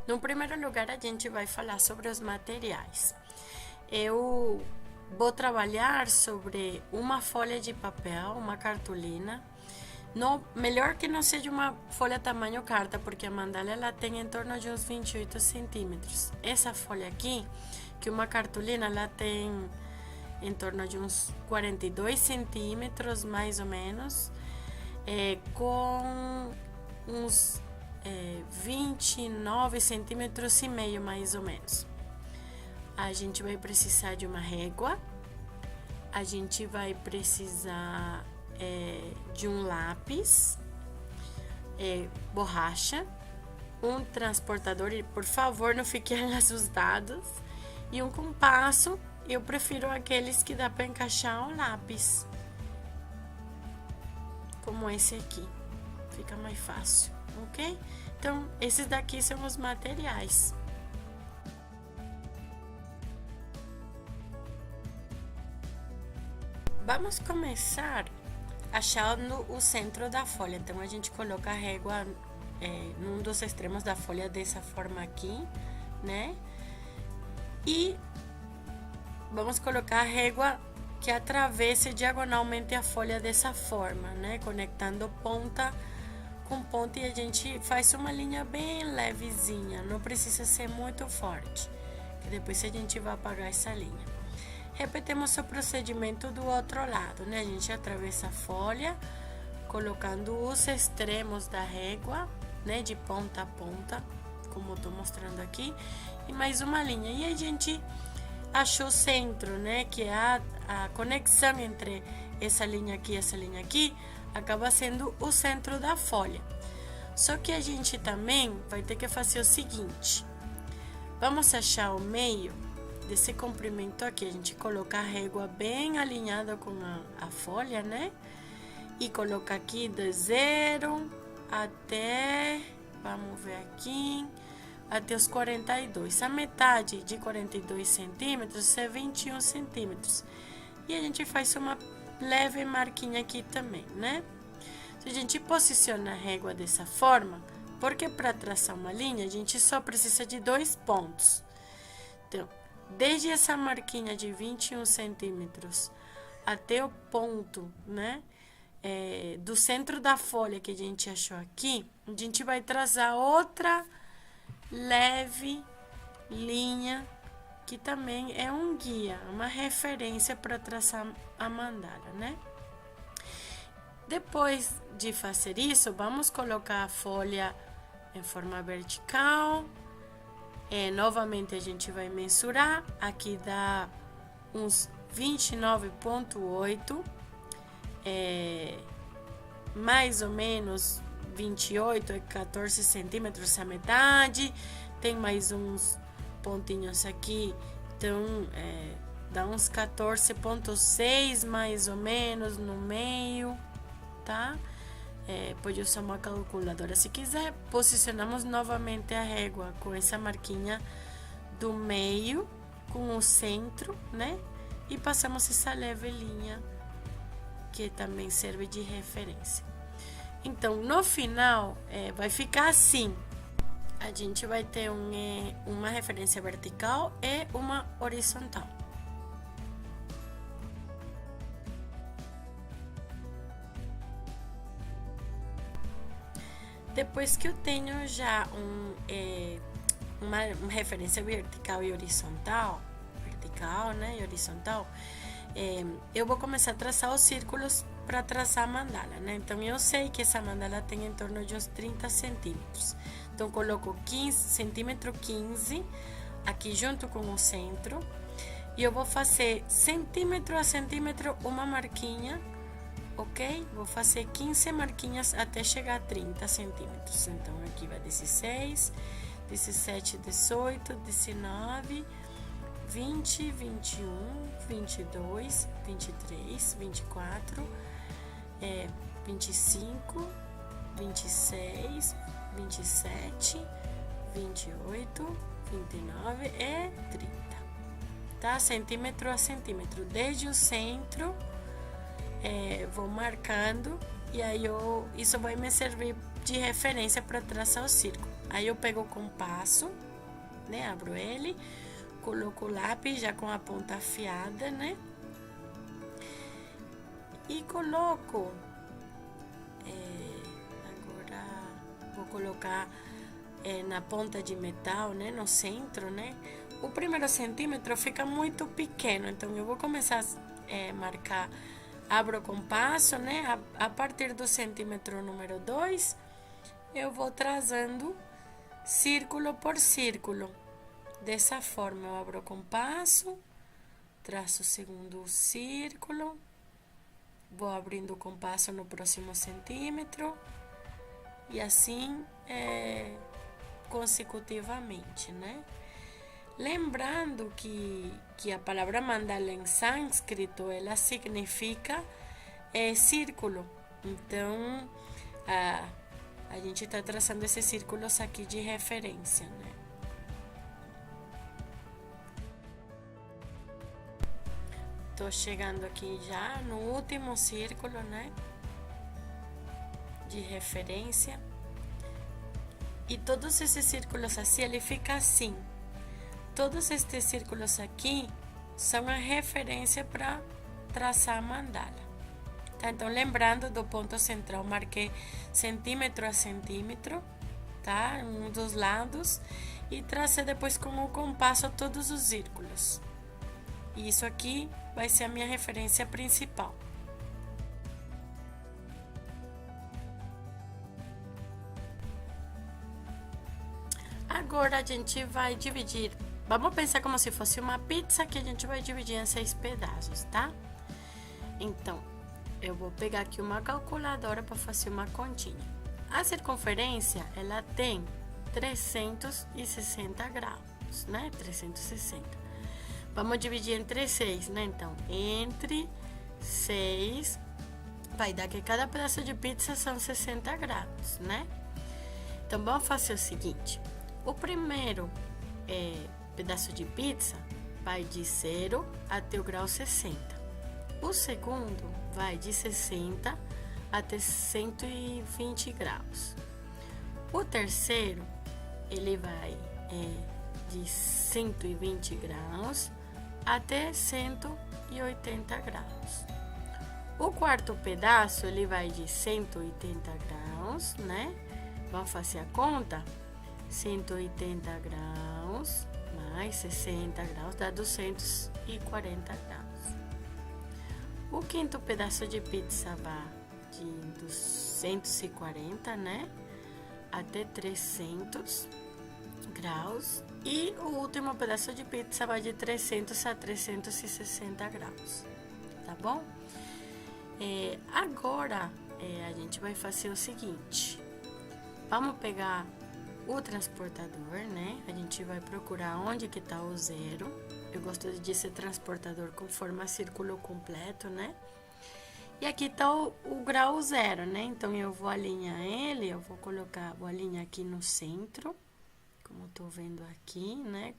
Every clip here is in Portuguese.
No primeiro lugar, a gente vai falar sobre os materiais. Eu vou trabalhar sobre uma folha de papel, uma cartolina. Não, melhor que não seja uma folha tamanho carta, porque a mandala ela tem em torno de uns 28 centímetros. Essa folha aqui, que uma cartolina, ela tem em torno de uns 42 centímetros, mais ou menos, com uns 29 centímetros e meio, mais ou menos. A gente vai precisar de uma régua, a gente vai precisar de um lápis, borracha, um transportador, e por favor não fiquem assustados, e um compasso. Eu prefiro aqueles que dá para encaixar um lápis, como esse aqui, fica mais fácil, ok? Então, esses daqui são os materiais. Vamos começar achando o centro da folha. Então, a gente coloca a régua num dos extremos da folha dessa forma aqui, né? E vamos colocar a régua que atravesse diagonalmente a folha dessa forma, né? Conectando ponta com ponta, e a gente faz uma linha bem levezinha, não precisa ser muito forte, que depois a gente vai apagar essa linha. Repetimos o procedimento do outro lado, né? A gente atravessa a folha, colocando os extremos da régua, né? De ponta a ponta, como estou mostrando aqui, e mais uma linha. E a gente achou o centro, né? Que é a conexão entre essa linha aqui e essa linha aqui, acaba sendo o centro da folha. Só que a gente também vai ter que fazer o seguinte: vamos achar o meio desse comprimento aqui. A gente coloca a régua bem alinhada com a folha, né? E coloca aqui de 0 até, vamos ver aqui, até os 42. A metade de 42 centímetros é 21 centímetros. E a gente faz uma leve marquinha aqui também, né? Se a gente posiciona a régua dessa forma, porque para traçar uma linha a gente só precisa de 2 pontos. Então, desde essa marquinha de 21 centímetros até o ponto, né, do centro da folha que a gente achou aqui, a gente vai traçar outra leve linha, que também é um guia, uma referência para traçar a mandala, né? Depois de fazer isso, vamos colocar a folha em forma vertical. Novamente a gente vai mensurar, aqui dá uns 29,8, mais ou menos 28, 14 centímetros a metade, tem mais uns pontinhos aqui, então dá uns 14,6 mais ou menos no meio, tá? Pode usar uma calculadora se quiser. Posicionamos novamente a régua com essa marquinha do meio com o centro, né? E passamos essa leve linha que também serve de referência. Então, no final, vai ficar assim. A gente vai ter uma referência vertical e uma horizontal. Depois que eu tenho já uma referência vertical e horizontal, né, e horizontal, eu vou começar a traçar os círculos para traçar a mandala, né? Então, eu sei que essa mandala tem em torno de uns 30 centímetros. Então, coloco 15 centímetro 15 aqui junto com o centro, e eu vou fazer centímetro a centímetro uma marquinha, ok? Vou fazer 15 marquinhas até chegar a 30 centímetros. Então, aqui vai 16, 17, 18, 19, 20, 21, 22, 23, 24, 25, 26, 27, 28, 29 e 30, tá? Centímetro a centímetro. Desde o centro, vou marcando, e aí isso vai me servir de referência para traçar o círculo. Aí eu pego o compasso, né? Abro ele, coloco o lápis já com a ponta afiada, né? E coloco, agora vou colocar na ponta de metal, né? No centro, né? O primeiro centímetro fica muito pequeno, então eu vou começar a marcar, abro o compasso, né? A partir do centímetro número 2, eu vou trazendo círculo por círculo. Dessa forma, eu abro o compasso, traço o segundo círculo, vou abrindo o compasso no próximo centímetro e assim consecutivamente, né? Lembrando que a palavra mandala em sânscrito, ela significa círculo. Então, a gente está traçando esses círculos aqui de referência, né? Tô chegando aqui já no último círculo, né? De referência. E todos esses círculos assim, ele fica assim. Todos estes círculos aqui são a referência para traçar a mandala. Tá? Então, lembrando do ponto central, marquei centímetro a centímetro, tá? Um dos lados, e tracei depois com o compasso todos os círculos. E isso aqui vai ser a minha referência principal. Agora a gente vai dividir. Vamos pensar como se fosse uma pizza que a gente vai dividir em 6 pedaços, tá? Então, eu vou pegar aqui uma calculadora para fazer uma continha. A circunferência, ela tem 360 graus, né? 360. Vamos dividir entre 6, né? Então, entre 6, vai dar que cada pedaço de pizza são 60 graus, né? Então, vamos fazer o seguinte. O primeiro pedaço de pizza vai de 0 até o grau 60. O segundo vai de 60 até 120 graus. O terceiro, ele vai de 120 graus até 180 graus. O quarto pedaço, ele vai de 180 graus, né? Vamos fazer a conta? 180 graus mais 60 graus dá 240 graus. O quinto pedaço de pizza vai de 240, né, até 300 graus. E o último pedaço de pizza vai de 300 a 360 graus, tá bom? Agora a gente vai fazer o seguinte. Vamos pegar o transportador, né? A gente vai procurar onde que tá o 0. Eu gosto de dizer transportador com forma círculo completo, né? E aqui tá o grau 0, né? Então, eu vou alinhar ele, vou alinhar aqui no centro, como tô vendo aqui, né?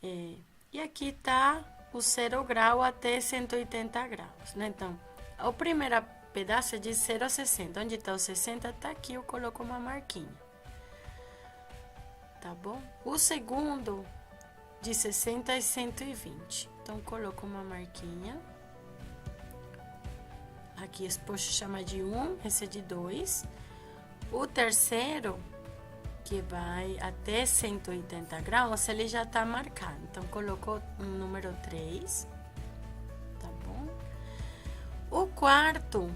E aqui tá o 0 grau até 180 graus, né? Então, o primeiro pedaço é de 0 a 60. Onde tá o 60? Tá aqui, eu coloco uma marquinha. Tá bom? O segundo, de 60 a 120. Então, coloco uma marquinha. Aqui, esse posto chama de 1, esse é de 2. O terceiro, que vai até 180 graus, ele já tá marcado. Então, colocou um número 3. Tá bom? O quarto,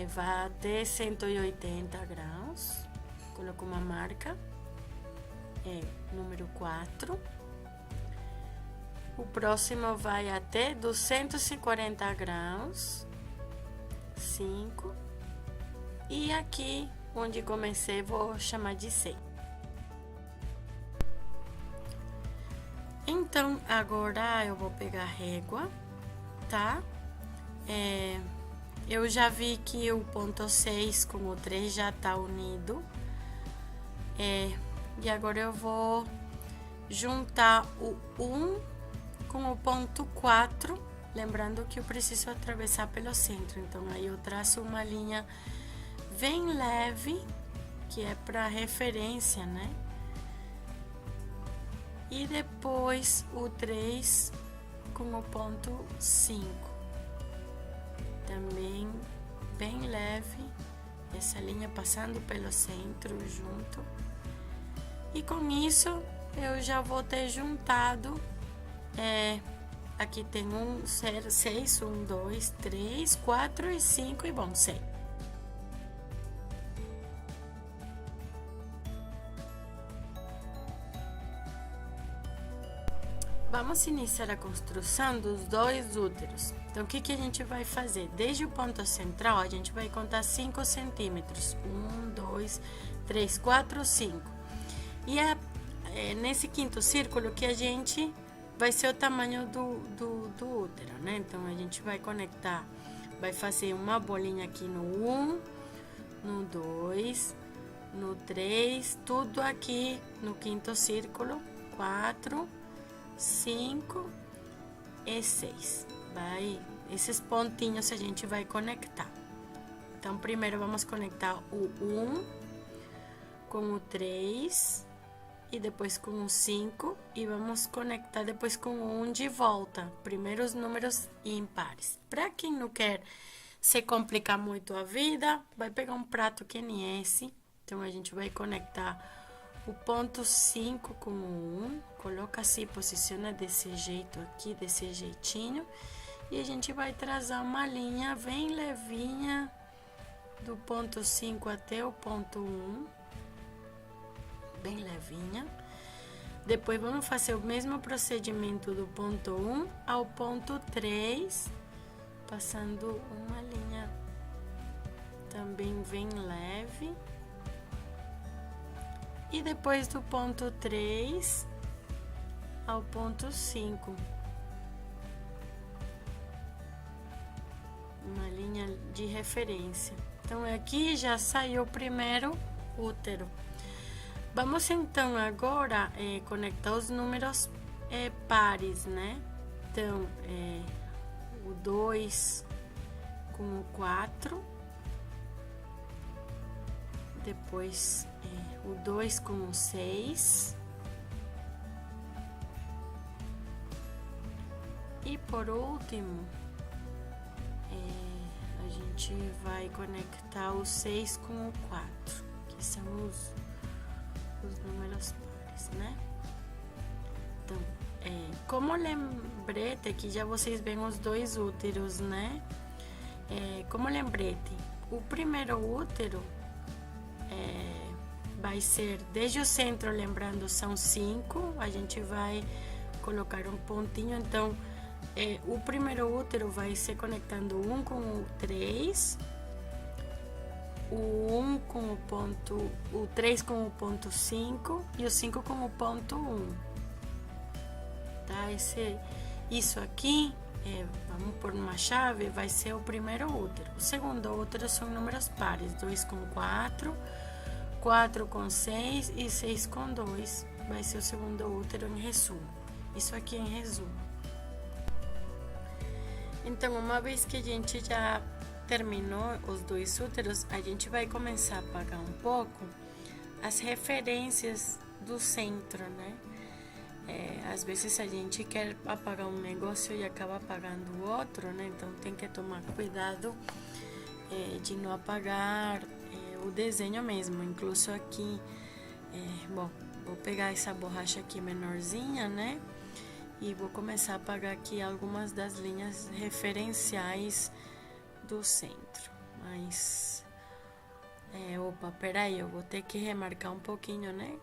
vai até 180 graus. Colocou uma marca. Número 4. O próximo vai até 240 graus. 5. E aqui, onde comecei, vou chamar de 100. Então, agora eu vou pegar a régua, tá? Eu já vi que o ponto 6 com o 3 já tá unido. E agora eu vou juntar o 1 com o ponto 4, lembrando que eu preciso atravessar pelo centro. Então, aí eu traço uma linha bem leve, que é para referência, né? E depois o 3 com o ponto 5. Também bem leve, essa linha passando pelo centro junto. E com isso eu já vou ter juntado, aqui tem 6, 1, 2, 3, 4 e 5 e bom, 6. Vamos iniciar a construção dos 2 úteros. Então, o que a gente vai fazer? Desde o ponto central, a gente vai contar 5 centímetros. 1, 2, 3, 4, 5. E é nesse quinto círculo que a gente vai ser o tamanho do útero, né? Então, a gente vai conectar, vai fazer uma bolinha aqui no 1, no 2, no 3, tudo aqui no quinto círculo, 4, 5 e 6. Esses pontinhos a gente vai conectar. Então, primeiro vamos conectar o 1 com o 3 e depois com o 5 e vamos conectar depois com o 1 de volta. Primeiro os números ímpares. Para quem não quer se complicar muito a vida, vai pegar um prato que nem esse. Então, a gente vai conectar o ponto 5 com o 1, coloca assim, posiciona desse jeito aqui, desse jeitinho, e a gente vai traçar uma linha bem levinha do ponto 5 até o ponto 1, bem levinha. Depois vamos fazer o mesmo procedimento do ponto 1 ao ponto 3, passando uma linha também bem leve. E depois do ponto 3 ao ponto 5. Uma linha de referência. Então, aqui já saiu o primeiro útero. Vamos então agora conectar os números pares, né? Então, o 2 com o 4. Depois o 2 com o 6. E por último, a gente vai conectar o 6 com o 4, que são os números pares, né? Então, como lembrete, aqui já vocês veem os 2 úteros, né? Como lembrete, o primeiro útero vai ser desde o centro, lembrando, são 5, a gente vai colocar um pontinho, então o primeiro útero vai ser conectando 1 com o 3, o 1 com o ponto, o 3 com o ponto 5 e o 5 com o ponto 1, tá? Isso aqui, vamos pôr uma chave, vai ser o primeiro útero. O segundo útero são números pares, 2 com 4, 4 com 6 e 6 com 2, vai ser o segundo útero em resumo. Isso aqui em resumo. Então, uma vez que a gente já terminou os 2 úteros, a gente vai começar a apagar um pouco as referências do centro, né? Às vezes a gente quer apagar um negócio e acaba apagando o outro, né? Então tem que tomar cuidado de não apagar o desenho mesmo. Incluso aqui, bom, vou pegar essa borracha aqui menorzinha, né? E vou começar a apagar aqui algumas das linhas referenciais do centro. Mas, opa, peraí, eu vou ter que remarcar um pouquinho, né?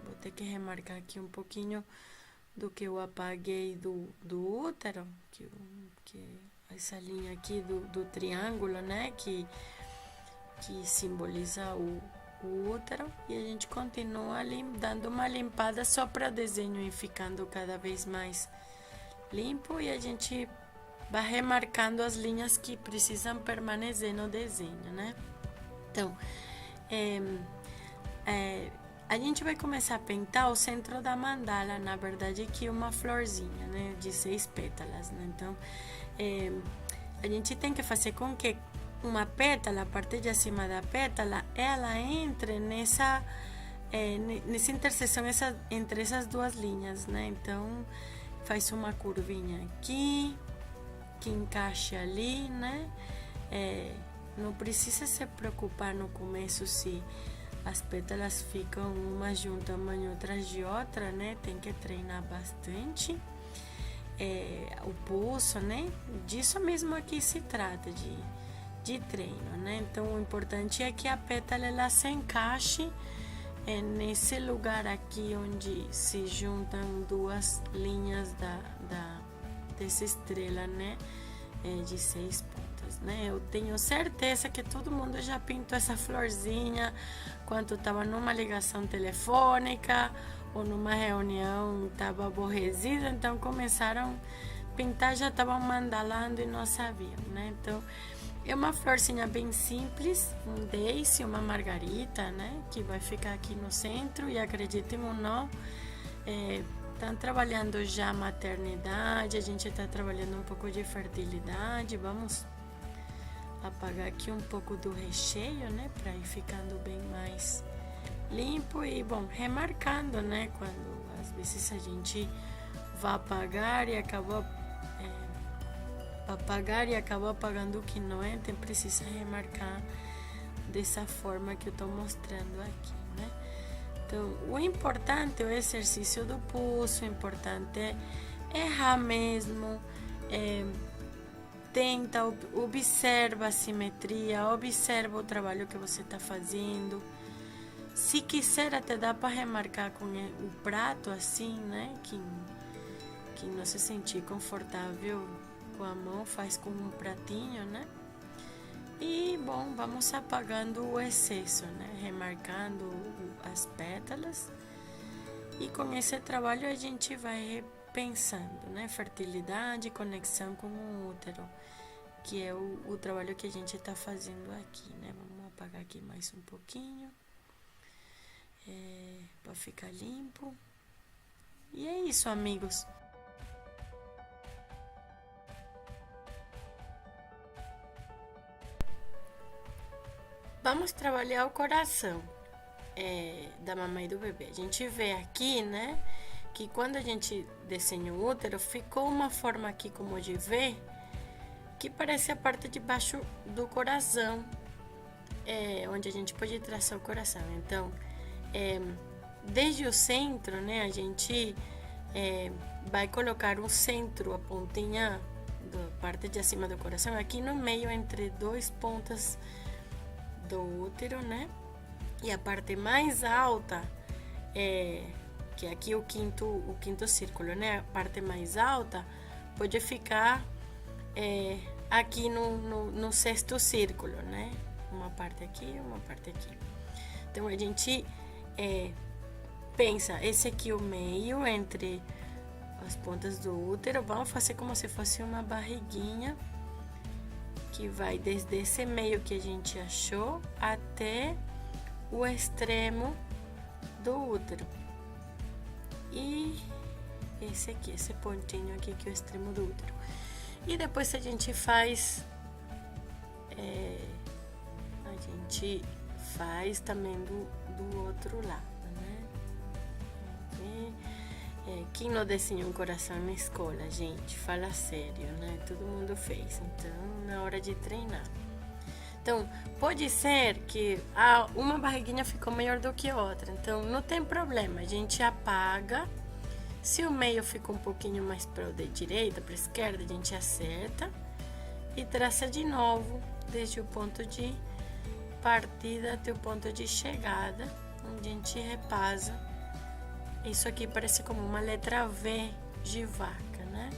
Vou ter que remarcar aqui um pouquinho do que eu apaguei do útero, que essa linha aqui do triângulo, né? Que simboliza o útero, e a gente continua ali dando uma limpada só para o desenho ir ficando cada vez mais limpo, e a gente vai remarcando as linhas que precisam permanecer no desenho, né? Então, a gente vai começar a pintar o centro da mandala, na verdade aqui uma florzinha, né, de 6 pétalas, né? Então, a gente tem que fazer com que uma pétala, a parte de cima da pétala, ela entra nessa interseção entre essas duas linhas, né? Então, faz uma curvinha aqui, que encaixa ali, né? Não precisa se preocupar no começo se as pétalas ficam uma de um tamanho, outras de outra, né? Tem que treinar bastante o pulso, né? Disso mesmo aqui se trata de treino, né? Então, o importante é que a pétala ela se encaixe nesse lugar aqui onde se juntam duas linhas dessa estrela, né? De 6 pontas, né? Eu tenho certeza que todo mundo já pintou essa florzinha quando estava numa ligação telefônica ou numa reunião, estava aborrecida, então começaram a pintar, já estavam mandalando e não sabiam, né? Então, é uma florzinha bem simples, um daisy, uma margarita, né? Que vai ficar aqui no centro e acreditem ou não, estão trabalhando já a maternidade, a gente está trabalhando um pouco de fertilidade. Vamos apagar aqui um pouco do recheio, né? Para ir ficando bem mais limpo e, bom, remarcando, né? Quando às vezes a gente vai apagar e acabou apagando o que não é, então precisa remarcar dessa forma que eu estou mostrando aqui, né? Então, o importante é o exercício do pulso, o importante é errar mesmo, tenta, observa a simetria, observa o trabalho que você está fazendo. Se quiser, até dá para remarcar com o prato assim, né? Que não se sentir confortável com a mão, faz com um pratinho, né? E, bom, vamos apagando o excesso, né? Remarcando as pétalas. E com esse trabalho a gente vai repensando, né? Fertilidade, conexão com o útero, que é o trabalho que a gente está fazendo aqui, né? Vamos apagar aqui mais um pouquinho, para ficar limpo. E é isso, amigos. Vamos trabalhar o coração da mamãe e do bebê. A gente vê aqui, né, que quando a gente desenha o útero, ficou uma forma aqui como de V, que parece a parte de baixo do coração, onde a gente pode traçar o coração. Então, desde o centro, né, a gente vai colocar o centro, a pontinha da parte de acima do coração, aqui no meio, entre dois pontas do útero, né? E a parte mais alta, que é aqui o quinto círculo, né? A parte mais alta pode ficar aqui no sexto círculo, né? Uma parte aqui, uma parte aqui. Então, a gente pensa, esse aqui é o meio entre as pontas do útero. Vamos fazer como se fosse uma barriguinha que vai desde esse meio que a gente achou até o extremo do útero. E esse aqui, esse pontinho aqui que é o extremo do útero. E depois a gente faz também do outro lado, né? Quem não desenhou um coração na escola, gente? Fala sério, né? Todo mundo fez, então na hora de treinar. Então, pode ser que uma barriguinha ficou maior do que a outra, então não tem problema, a gente apaga. Se o meio ficou um pouquinho mais para a direita, para a esquerda, a gente acerta e traça de novo, desde o ponto de partida até o ponto de chegada, onde a gente repasa. Isso aqui parece como uma letra V de vaca, né?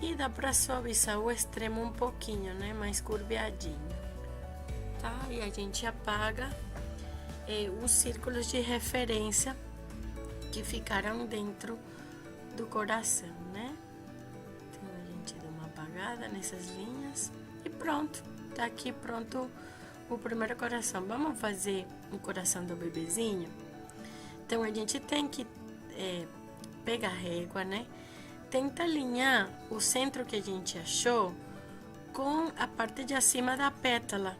E dá para suavizar o extremo um pouquinho, né? Mais curveadinho, tá? E a gente apaga os círculos de referência que ficaram dentro do coração, né? Então a gente dá uma apagada nessas linhas e pronto, tá aqui pronto o primeiro coração. Vamos fazer o coração do bebezinho? Então a gente tem que pegar a régua, né? Tenta alinhar o centro que a gente achou com a parte de acima da pétala,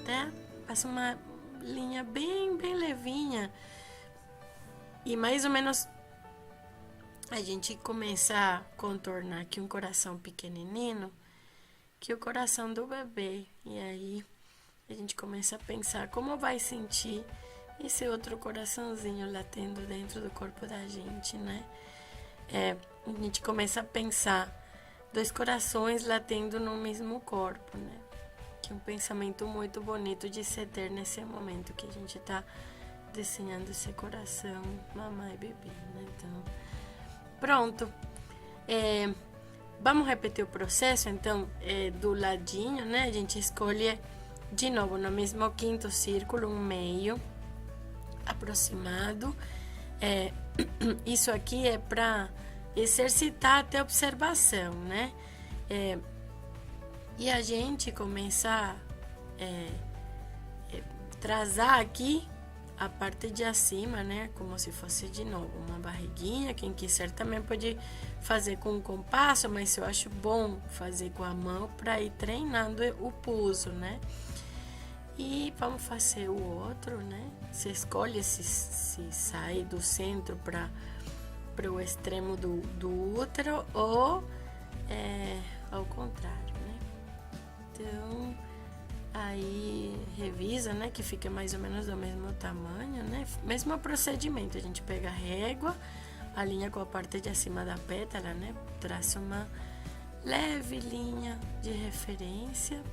tá? Passa uma linha bem levinha e mais ou menos a gente começa a contornar aqui um coração pequenininho, que é o coração do bebê. E aí a gente começa a pensar como vai sentir esse outro coraçãozinho latendo dentro do corpo da gente, né? A gente começa a pensar 2 corações latendo no mesmo corpo, né? Que é um pensamento muito bonito de se ter nesse momento que a gente tá desenhando esse coração, mamãe e bebê, né? Então, pronto. Vamos repetir o processo, então, do ladinho, né? A gente escolhe de novo no mesmo quinto círculo, um meio aproximado. Isso aqui é para exercitar até observação, né? E a gente começa a trazar aqui a parte de acima, né? Como se fosse de novo uma barriguinha. Quem quiser também pode fazer com um compasso, mas eu acho bom fazer com a mão para ir treinando o pulso, né? E vamos fazer o outro, né? Você escolhe se sai do centro para o extremo do útero ou ao contrário, né? Então, aí revisa, né? Que fica mais ou menos do mesmo tamanho, né? Mesmo procedimento, a gente pega a régua, alinha com a parte de acima da pétala, né? Traça uma leve linha de referência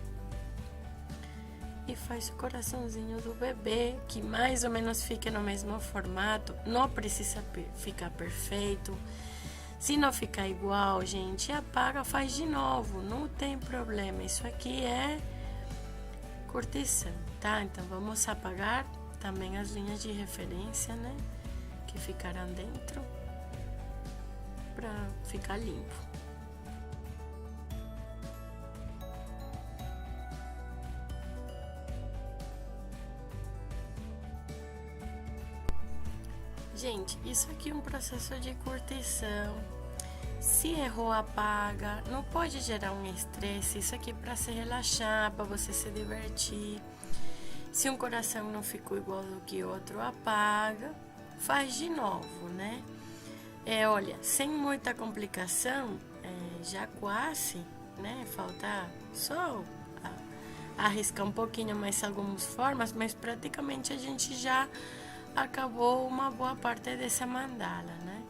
e faz o coraçãozinho do bebê, que mais ou menos fique no mesmo formato. Não precisa ficar perfeito. Se não ficar igual, gente, apaga, faz de novo, não tem problema. Isso aqui é curtição, tá? Então vamos apagar também as linhas de referência, né? Que ficarão dentro para ficar limpo. Gente, isso aqui é um processo de curtição. Se errou, apaga. Não pode gerar um estresse. Isso aqui é para se relaxar, para você se divertir. Se um coração não ficou igual do que outro, apaga. Faz de novo, né? Olha, sem muita complicação, já quase, né? Falta só arriscar um pouquinho mais algumas formas, mas praticamente a gente já acabou uma boa parte dessa mandala, né?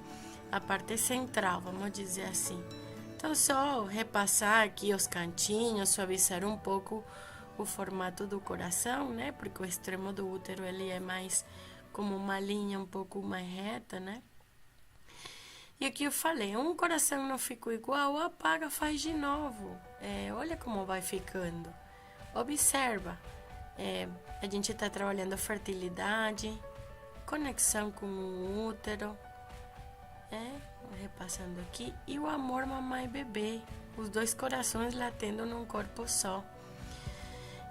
A parte central, vamos dizer assim. Então, só repassar aqui os cantinhos, suavizar um pouco o formato do coração, né? Porque o extremo do útero, ele é mais como uma linha um pouco mais reta, né? E aqui eu falei, um coração não ficou igual, apaga, faz de novo. Olha como vai ficando. Observa. A gente está trabalhando a fertilidade, conexão com o útero, repassando aqui, e o amor mamãe e bebê, os 2 corações latendo num corpo só.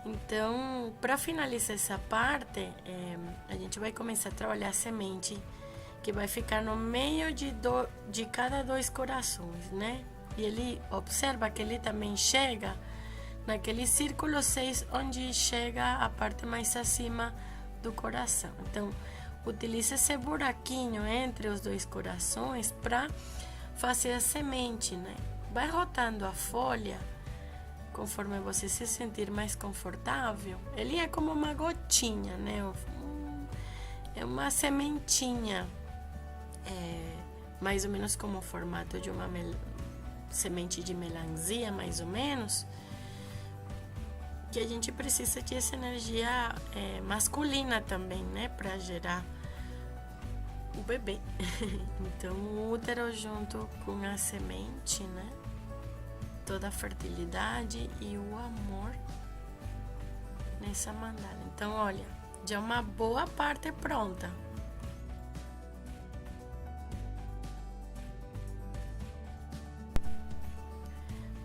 Então, para finalizar essa parte, a gente vai começar a trabalhar a semente, que vai ficar no meio de cada 2 corações, né? E ele observa que ele também chega naquele círculo 6, onde chega a parte mais acima do coração. Então, utiliza esse buraquinho entre os 2 corações para fazer a semente, né? Vai rotando a folha conforme você se sentir mais confortável. Ele é como uma gotinha, né? É uma sementinha, mais ou menos como o formato de uma semente de melancia, mais ou menos. Que a gente precisa de essa energia masculina também, né? Para gerar o bebê. Então, o útero junto com a semente, né? Toda a fertilidade e o amor nessa mandala. Então, olha, já uma boa parte pronta.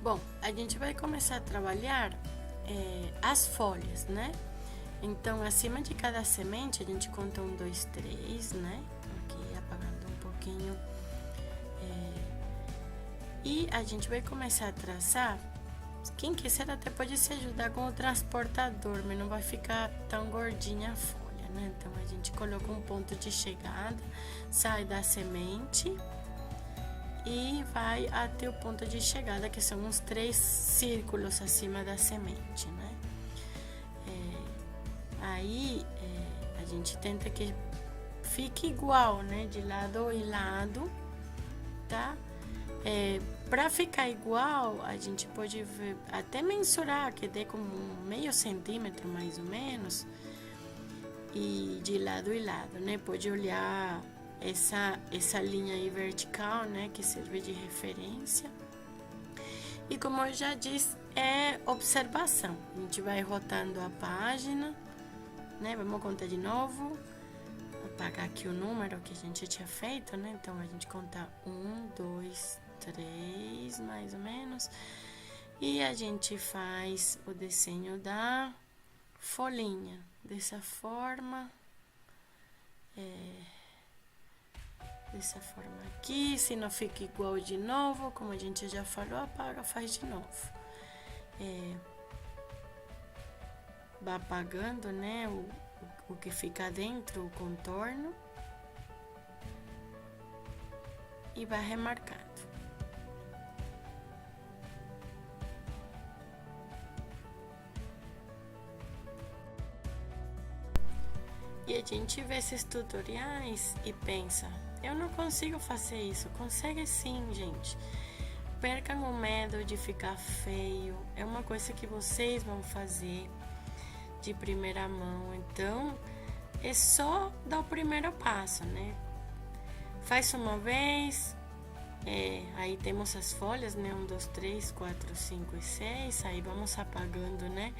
Bom, a gente vai começar a trabalhar as folhas, né? Então, acima de cada semente, a gente conta 1, 2, 3, né? Aqui apagando um pouquinho. E a gente vai começar a traçar Quem quiser até pode se ajudar com o transportador, mas não vai ficar tão gordinha a folha, né? Então a gente coloca um ponto de chegada, sai da semente e vai até o ponto de chegada, que são uns 3 círculos acima da semente, né? Aí a gente tenta que fique igual, né? De lado e lado, tá? Para ficar igual, a gente pode até mensurar que dê como meio centímetro mais ou menos, e de lado e lado, né? Pode olhar essa linha aí vertical, né? Que serve de referência. E como eu já disse, é observação. A gente vai rotando a página, né? Vamos contar de novo. Vou apagar aqui o número que a gente tinha feito, né? Então a gente conta 1, 2, 3, mais ou menos. E a gente faz o desenho da folhinha dessa forma. Dessa forma aqui. Se não fica igual de novo, como a gente já falou, apaga, faz de novo. Vai apagando, né? O que fica dentro, o contorno. E vai remarcando. E a gente vê esses tutoriais e pensa, eu não consigo fazer isso. Consegue sim, gente. Percam o medo de ficar feio. É uma coisa que vocês vão fazer de primeira mão. Então, é só dar o primeiro passo, né? Faz uma vez. Aí temos as folhas, né? 1, 2, 3, 4, 5 e 6. Aí vamos apagando, né?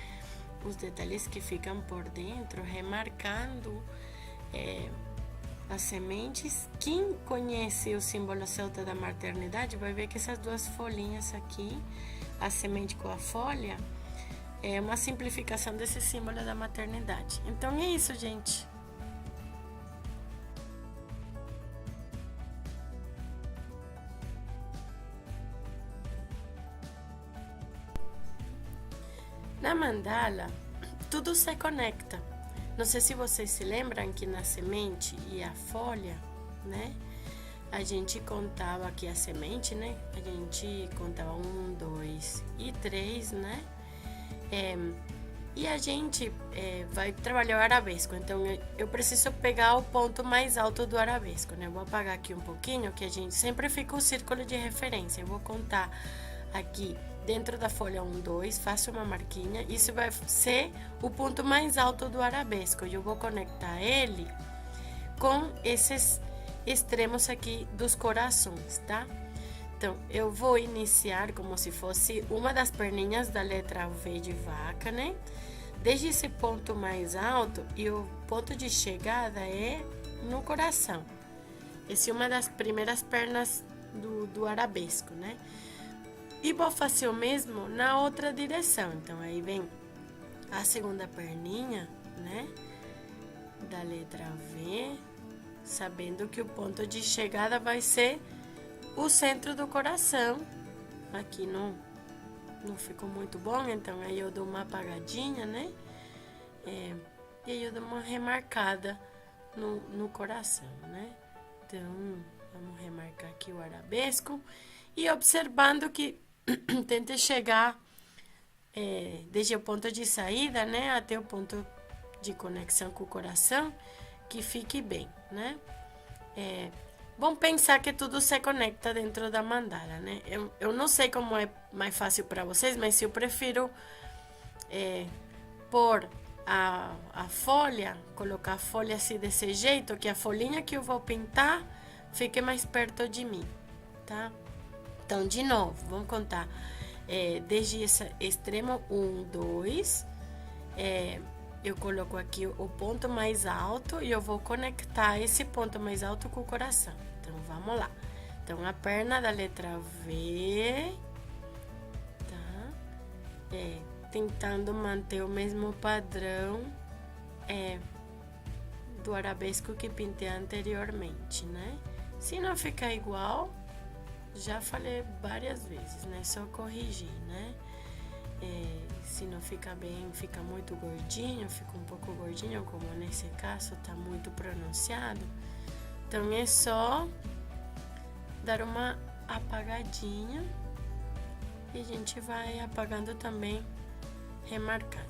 Os detalhes que ficam por dentro, remarcando as sementes. Quem conhece o símbolo celta da maternidade vai ver que essas duas folhinhas aqui, a semente com a folha, é uma simplificação desse símbolo da maternidade. Então é isso, gente. Na mandala, tudo se conecta. Não sei se vocês se lembram que na semente e a folha, né? A gente contava aqui a semente, né? A gente contava 1, 2 e 3, né? E a gente vai trabalhar o arabesco. Então, eu preciso pegar o ponto mais alto do arabesco, né? Eu vou apagar aqui um pouquinho, que a gente sempre fica o círculo de referência. Eu vou contar aqui dentro da folha 1, 2, faço uma marquinha. Isso vai ser o ponto mais alto do arabesco. Eu vou conectar ele com esses extremos aqui dos corações, tá? Então, eu vou iniciar como se fosse uma das perninhas da letra V de vaca, né? Desde esse ponto mais alto, e o ponto de chegada é no coração. Essa é uma das primeiras pernas do arabesco, né? E vou fazer o mesmo na outra direção. Então, aí vem a segunda perninha, né? Da letra V, sabendo que o ponto de chegada vai ser o centro do coração. Aqui não ficou muito bom, então aí eu dou uma apagadinha, né? E aí eu dou uma remarcada no coração, né? Então, vamos remarcar aqui o arabesco. E observando que tente chegar desde o ponto de saída, né, até o ponto de conexão com o coração, que fique bem, né? Vamos pensar que tudo se conecta dentro da mandala, né? Eu não sei como é mais fácil para vocês, mas eu prefiro pôr a folha, colocar a folha assim desse jeito, que a folhinha que eu vou pintar fique mais perto de mim, tá? Então, de novo, vamos contar. Desde esse extremo 1, 2, eu coloco aqui o ponto mais alto e eu vou conectar esse ponto mais alto com o coração. Então, vamos lá. Então, a perna da letra V, tá? Tentando manter o mesmo padrão do arabesco que pintei anteriormente, né? Se não ficar igual, já falei várias vezes, né? Só corrigir, né? Se não fica bem, fica muito gordinho, fica um pouco gordinho, como nesse caso tá muito pronunciado. Então é só dar uma apagadinha e a gente vai apagando também, remarcando.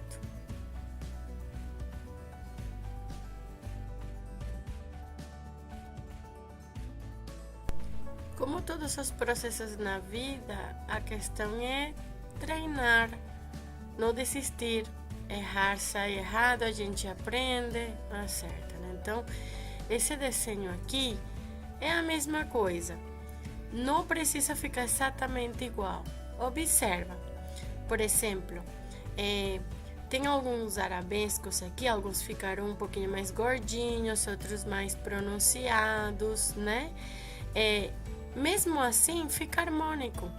Como todos os processos na vida, a questão é treinar, não desistir. Errar, sai errado, a gente aprende, acerta, né? Então, esse desenho aqui é a mesma coisa. Não precisa ficar exatamente igual. Observa. Por exemplo, tem alguns arabescos aqui, alguns ficaram um pouquinho mais gordinhos, outros mais pronunciados, né? Mesmo assim, fica harmônico.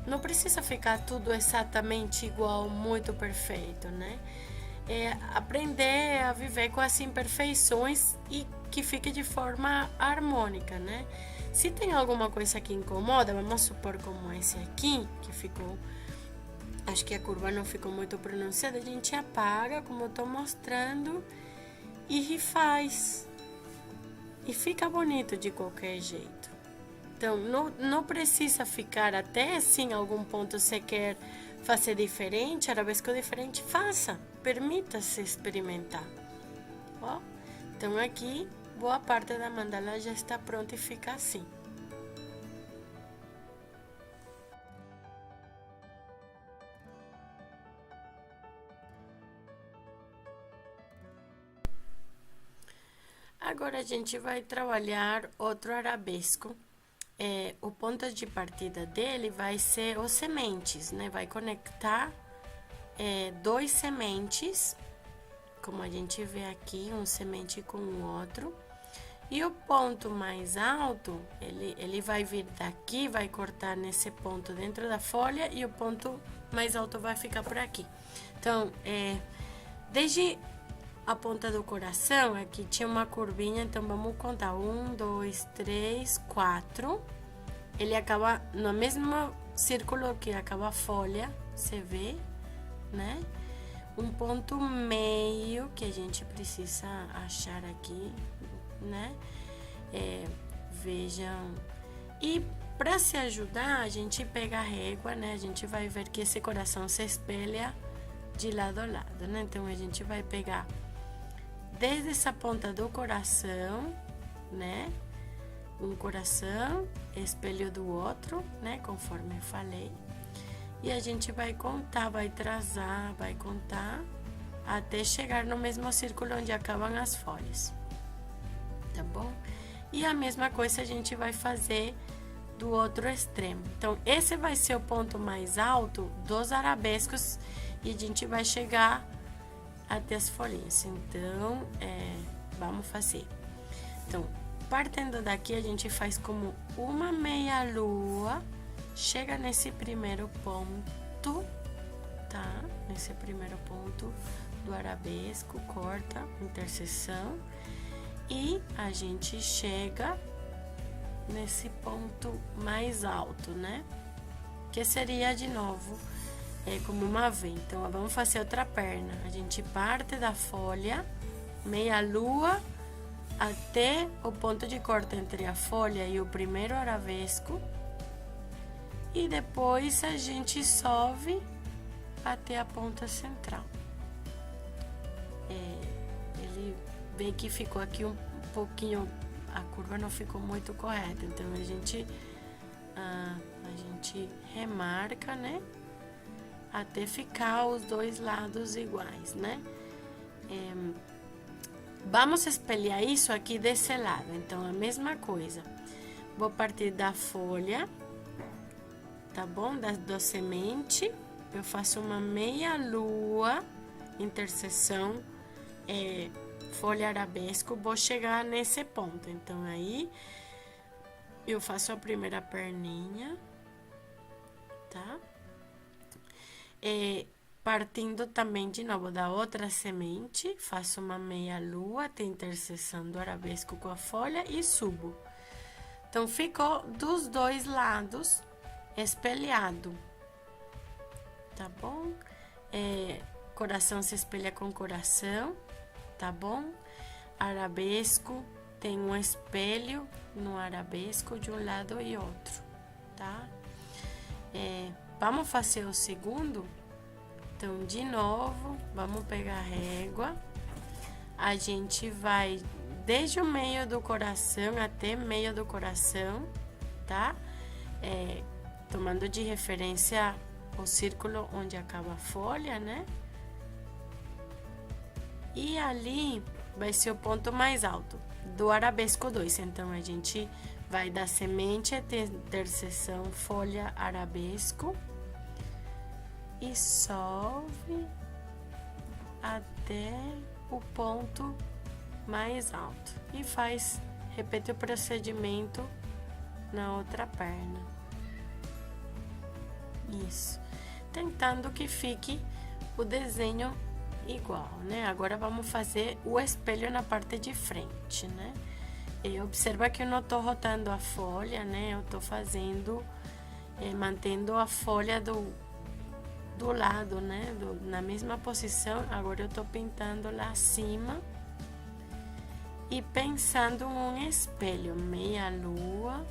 Não precisa ficar tudo exatamente igual, muito perfeito, né? Aprender a viver com as imperfeições e que fique de forma harmônica, né? Se tem alguma coisa que incomoda, vamos supor como esse aqui, que ficou... Acho que a curva não ficou muito pronunciada, a gente apaga, como eu tô mostrando, e refaz. E fica bonito de qualquer jeito. Então, não precisa ficar até se em algum ponto você quer fazer diferente, arabesco diferente, faça. Permita-se experimentar. Ó, então aqui, boa parte da mandala já está pronta e fica assim. Agora a gente vai trabalhar outro arabesco. O ponto de partida dele vai ser os sementes, né? Vai conectar dois sementes, como a gente vê aqui, um semente com o outro. E o ponto mais alto, ele vai vir daqui, vai cortar nesse ponto dentro da folha e o ponto mais alto vai ficar por aqui. Então, desde a ponta do coração, aqui tinha uma curvinha, então vamos contar. 1, 2, 3, 4. Ele acaba no mesmo círculo que acaba a folha, você vê, né? Um ponto meio que a gente precisa achar aqui, né? Vejam. E para se ajudar, a gente pega a régua, né? A gente vai ver que esse coração se espelha de lado a lado, né? Então a gente vai pegar desde essa ponta do coração, né? Um coração, espelho do outro, né? Conforme eu falei. E a gente vai contar, vai traçar, vai contar até chegar no mesmo círculo onde acabam as folhas. Tá bom? E a mesma coisa a gente vai fazer do outro extremo. Então, esse vai ser o ponto mais alto dos arabescos e a gente vai chegar até as folhinhas. Então, vamos fazer. Então, partindo daqui, a gente faz como uma meia lua, chega nesse primeiro ponto, tá? Nesse primeiro ponto do arabesco, corta, interseção, e a gente chega nesse ponto mais alto, né? Que seria de novo como uma V. Então, vamos fazer outra perna. A gente parte da folha, meia lua, até o ponto de corte entre a folha e o primeiro arabesco. E depois a gente sobe até a ponta central. Ele vê que ficou aqui um pouquinho, a curva não ficou muito correta. Então, a gente remarca, né? Até ficar os dois lados iguais, né? Vamos espelhar isso aqui desse lado. Então, a mesma coisa. Vou partir da folha, tá bom? Da semente. Eu faço uma meia lua, interseção, folha arabesco. Vou chegar nesse ponto. Então, aí, eu faço a primeira perninha, tá? Partindo também de novo da outra semente, faço uma meia lua, tem interseção do arabesco com a folha e subo. Então, ficou dos dois lados espelhado, tá bom? Coração se espelha com coração, tá bom? Arabesco tem um espelho no arabesco de um lado e outro, tá? Vamos fazer o segundo? Então, de novo, vamos pegar a régua. A gente vai desde o meio do coração até meio do coração, tá? Tomando de referência o círculo onde acaba a folha, né? E ali vai ser o ponto mais alto do arabesco 2. Então, a gente vai da semente até interseção folha arabesco e sobe até o ponto mais alto. E repete o procedimento na outra perna. Isso. Tentando que fique o desenho igual, né? Agora vamos fazer o espelho na parte de frente, né? E observa que eu não tô rotando a folha, né? Eu tô fazendo, mantendo a folha do lado, né? Na mesma posição. Agora eu tô pintando lá acima e pensando um espelho, meia lua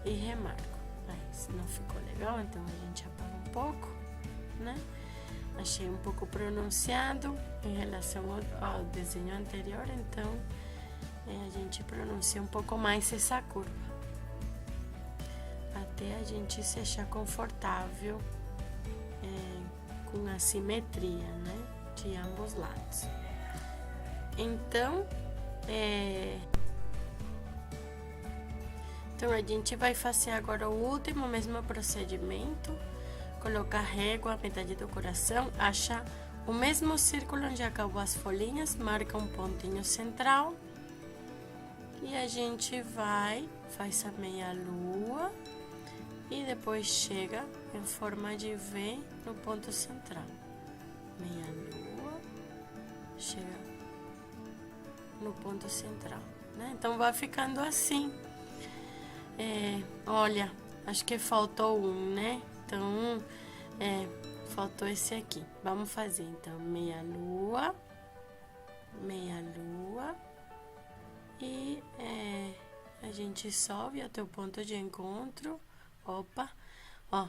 e remarco. Mas não ficou legal, então a gente apaga um pouco, né? Achei um pouco pronunciado em relação ao desenho anterior, então a gente pronuncia um pouco mais essa curva, até a gente se achar confortável com a simetria, né, de ambos lados. Então, a gente vai fazer agora o último mesmo procedimento. Colocar a régua, metade do coração, acha o mesmo círculo onde acabou as folhinhas, marca um pontinho central e a gente faz a meia lua e depois chega em forma de V no ponto central. Meia lua, chega no ponto central, né? Então vai ficando assim. Olha, acho que faltou um, né? Então, faltou esse aqui. Vamos fazer, então, meia lua e a gente sobe até o ponto de encontro. Opa, ó,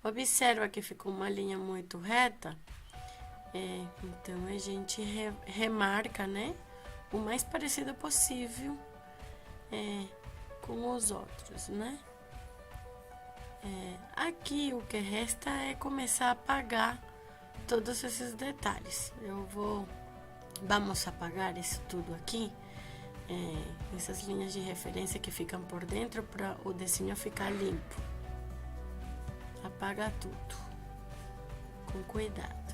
observa que ficou uma linha muito reta. Então, a gente remarca, né, o mais parecido possível com os outros, né? Aqui o que resta é começar a apagar todos esses detalhes. Vamos apagar isso tudo aqui, essas linhas de referência que ficam por dentro para o desenho ficar limpo. Apaga tudo, com cuidado.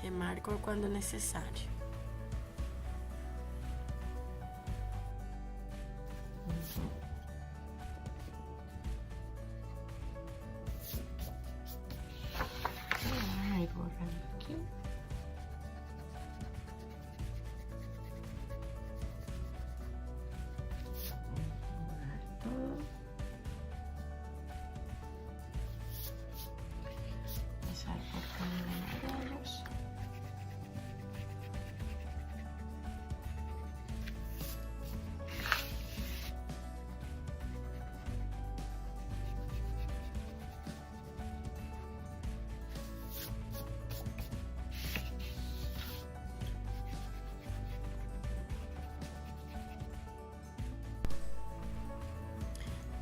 Remarco quando necessário.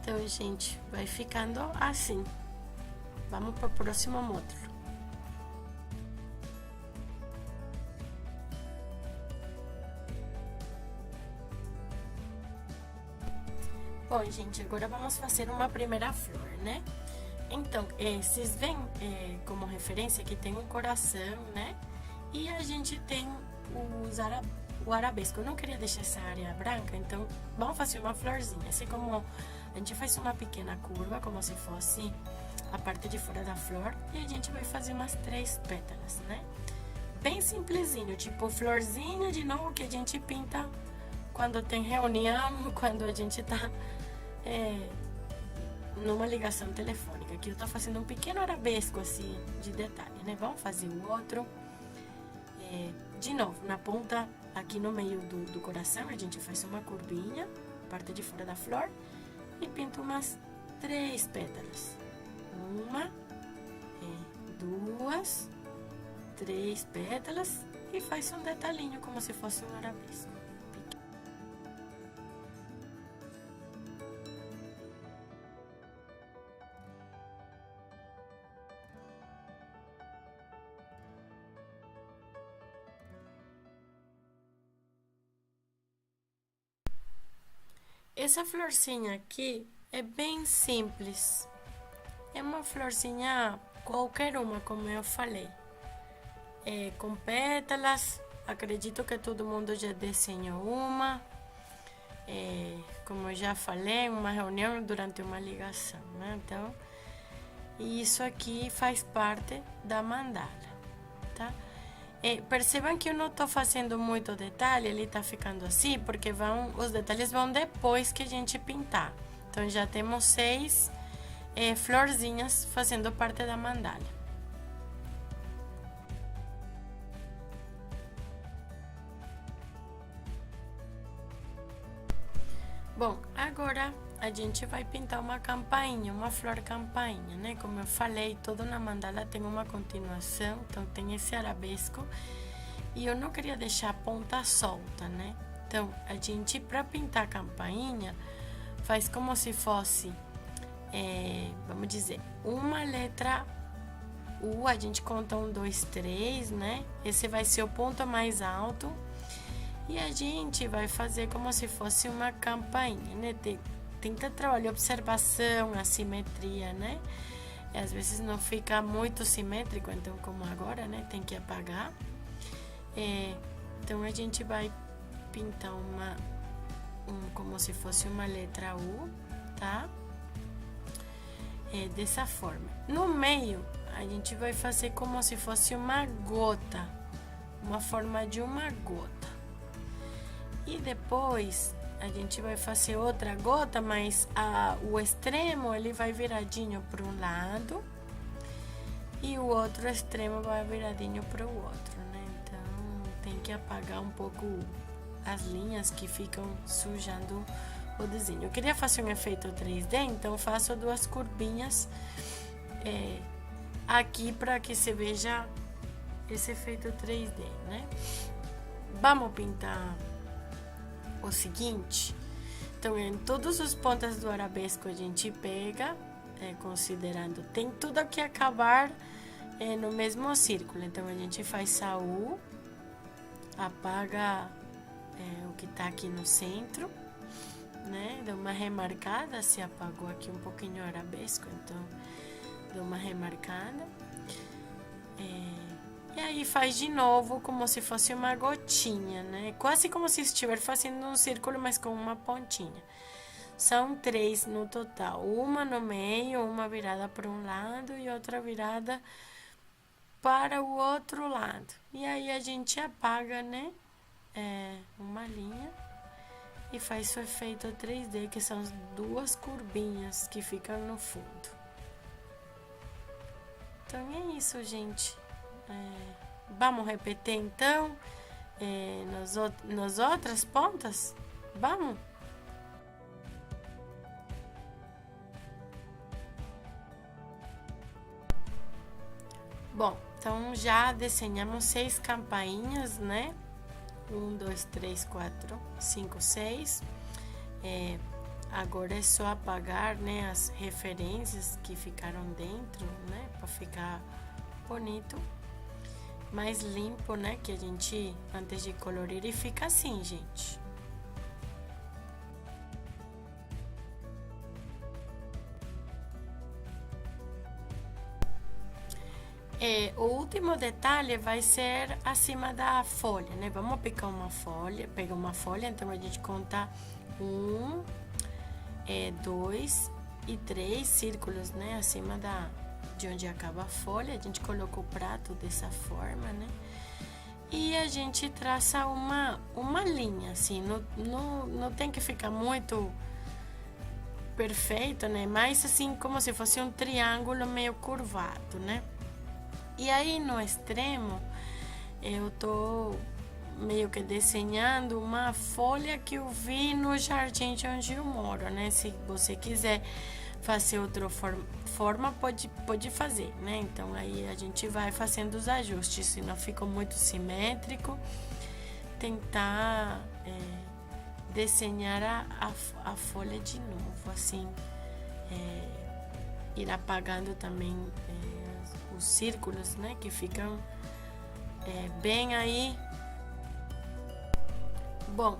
Então, gente, vai ficando assim. Vamos para o próximo módulo. Bom, gente, agora vamos fazer uma primeira flor, né? Então, vocês veem como referência que tem um coração, né? E a gente tem o arabesco. Eu não queria deixar essa área branca, então vamos fazer uma florzinha. Assim como a gente faz uma pequena curva, como se fosse a parte de fora da flor. E a gente vai fazer umas 3 pétalas, né? Bem simplesinho, tipo florzinha de novo que a gente pinta quando tem reunião, quando a gente tá numa ligação telefônica. Aqui eu tô fazendo um pequeno arabesco assim de detalhe, né? Vamos fazer o outro. De novo, na ponta, aqui no meio do coração, a gente faz uma curvinha, parte de fora da flor, e pinta umas 3 pétalas. 1, 2, 3 pétalas e faz um detalhinho como se fosse um arabesco. Essa florzinha aqui é bem simples. É uma florzinha qualquer uma, como eu falei. Com pétalas, acredito que todo mundo já desenhou uma. Como eu já falei, uma reunião durante uma ligação, né? Então, isso aqui faz parte da mandala, tá? Percebam que eu não estou fazendo muito detalhe, ele está ficando assim, porque os detalhes vão depois que a gente pintar. Então, já temos 6 florzinhas fazendo parte da mandala. Bom, agora a gente vai pintar uma campainha, uma flor campainha, né? Como eu falei, toda na mandala tem uma continuação, então tem esse arabesco. E eu não queria deixar a ponta solta, né? Então, a gente, para pintar a campainha, faz como se fosse, vamos dizer, uma letra U, a gente conta 1, 2, 3, né? Esse vai ser o ponto mais alto. E a gente vai fazer como se fosse uma campainha, né? Tenta trabalhar observação, assimetria, né? E às vezes não fica muito simétrico, então como agora, né? Tem que apagar. Então a gente vai pintar como se fosse uma letra U, tá? Dessa forma. No meio, a gente vai fazer como se fosse uma gota, uma forma de uma gota. E depois a gente vai fazer outra gota, mas o extremo ele vai viradinho para um lado e o outro extremo vai viradinho para o outro, né? Então tem que apagar um pouco as linhas que ficam sujando o desenho. Eu queria fazer um efeito 3D, então faço 2 curvinhas aqui para que se veja esse efeito 3D, né? Vamos pintar o seguinte. Então, em todos os pontas do arabesco a gente pega, considerando, tem tudo que acabar no mesmo círculo. Então, a gente faz a U, apaga o que tá aqui no centro, né? Dá uma remarcada, se apagou aqui um pouquinho o arabesco, então dá uma remarcada. E aí faz de novo como se fosse uma gotinha, né? Quase como se estiver fazendo um círculo, mas com uma pontinha. São 3 no total. Uma no meio, uma virada para um lado e outra virada para o outro lado. E aí a gente apaga, né? Uma linha e faz o efeito 3D, que são as 2 curvinhas que ficam no fundo. Então é isso, gente. Vamos repetir então nas outras pontas? Vamos? Bom, então já desenhamos 6 campainhas, né? 1, 2, 3, 4, 5, 6. Agora é só apagar, né, as referências que ficaram dentro, né? Para ficar bonito. Mais limpo, né? Que a gente, antes de colorir, e fica assim, gente. O último detalhe vai ser acima da folha, né? Vamos pegar uma folha, então a gente conta 1, 2 e 3 círculos, né? Acima de onde acaba a folha, a gente coloca o prato dessa forma, né? E a gente traça uma linha, assim, não tem que ficar muito perfeito, né? Mas assim, como se fosse um triângulo meio curvado, né? E aí no extremo, eu tô meio que desenhando uma folha que eu vi no jardim de onde eu moro, né? Se você quiser fazer outra forma, pode fazer, né? Então aí a gente vai fazendo os ajustes, se não ficou muito simétrico, tentar desenhar a folha de novo, assim, ir apagando também os círculos, né? Que ficam bem aí. Bom,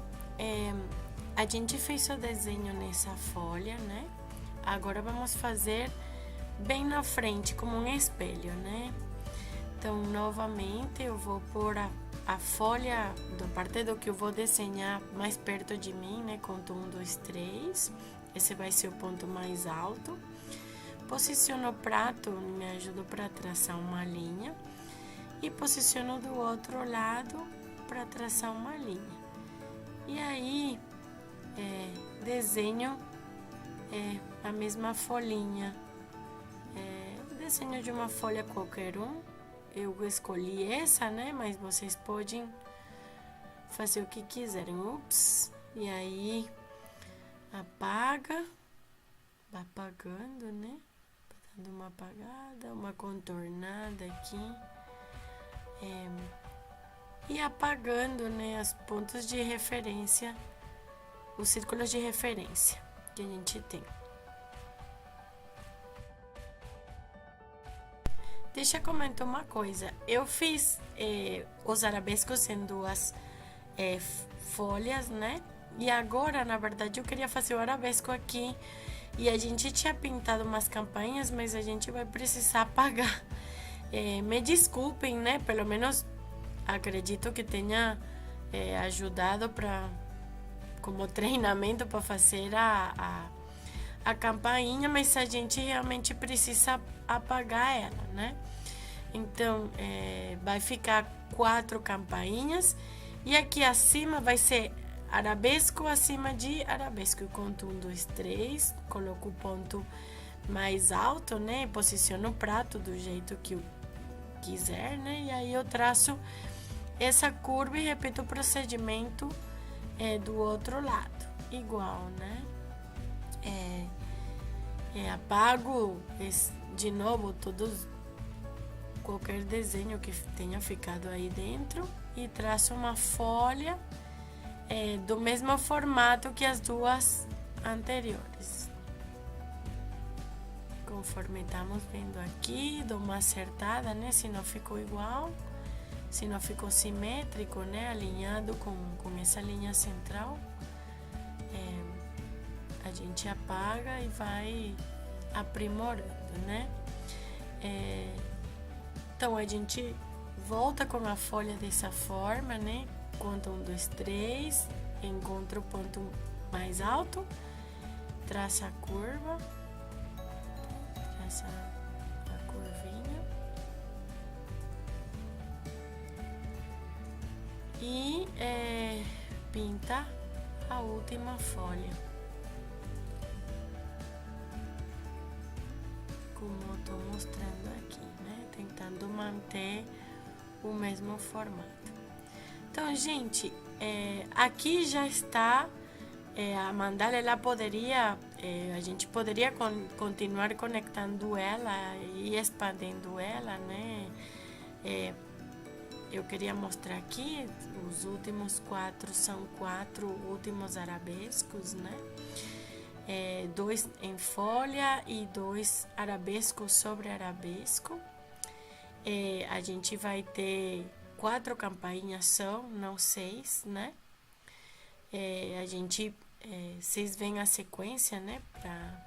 a gente fez o desenho nessa folha, né? Agora vamos fazer bem na frente, como um espelho, né? Então, novamente, eu vou pôr a folha da parte do que eu vou desenhar mais perto de mim, né? Conto 1, 2, 3. Esse vai ser o ponto mais alto. Posiciono o prato, me ajuda para traçar uma linha. E posiciono do outro lado para traçar uma linha. E aí, desenho a mesma folhinha. Desenho de uma folha qualquer um. Eu escolhi essa, né? Mas vocês podem fazer o que quiserem. Ups! E aí, apaga. Vai apagando, né? Dando uma apagada, uma contornada aqui. E apagando, né, os pontos de referência, os círculos de referência que a gente tem. Deixa eu comentar uma coisa. Eu fiz os arabescos em 2 folhas, né? E agora, na verdade, eu queria fazer o arabesco aqui. E a gente tinha pintado umas campainhas, mas a gente vai precisar apagar. Me desculpem, né? Pelo menos acredito que tenha ajudado como treinamento para fazer a campainha, mas a gente realmente precisa apagar ela, né? Então, vai ficar 4 campainhas e aqui acima vai ser arabesco acima de arabesco. Eu conto 1, 2, 3, coloco o ponto mais alto, né? E posiciono o prato do jeito que eu quiser, né? E aí eu traço essa curva e repito o procedimento do outro lado, igual, né? Apago de novo qualquer desenho que tenha ficado aí dentro e traço uma folha do mesmo formato que as 2 anteriores. Conforme estamos vendo aqui, dou uma acertada, né? Se não ficou igual, se não ficou simétrico, né? Alinhado com essa linha central, a gente apaga e vai aprimorando, né? Então a gente volta com a folha dessa forma, né? Conta 1, 2, 3, encontra o ponto mais alto, traça a curva, traça a curvinha e pinta a última folha, como eu estou mostrando aqui, né? Tentando manter o mesmo formato. Então, gente, aqui já está a mandala. Ela poderia, a gente poderia continuar conectando ela e expandindo ela, né? Eu queria mostrar aqui, os últimos 4 são 4 últimos arabescos, né? 2 em folha e 2 arabescos sobre arabesco. A gente vai ter 4 campainhas só, não 6, né? Vocês veem a sequência, né?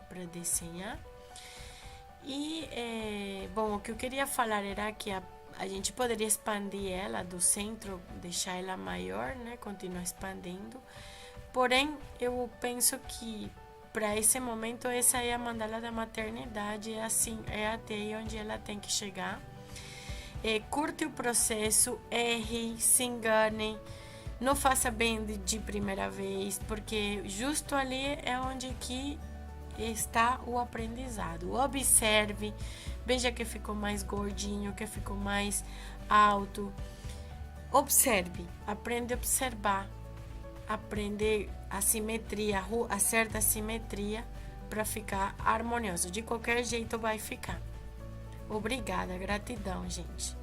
Para desenhar. E, bom, o que eu queria falar era que a gente poderia expandir ela do centro, deixar ela maior, né? Continuar expandindo. Porém, eu penso que para esse momento essa é a mandala da maternidade, assim, é até onde ela tem que chegar. Curte o processo, erre, se engane, não faça bem de primeira vez, porque justo ali é onde que está o aprendizado. Observe, veja que ficou mais gordinho, que ficou mais alto. Observe, aprende a observar, aprender a simetria, a certa simetria para ficar harmonioso. De qualquer jeito vai ficar. Obrigada, gratidão, gente.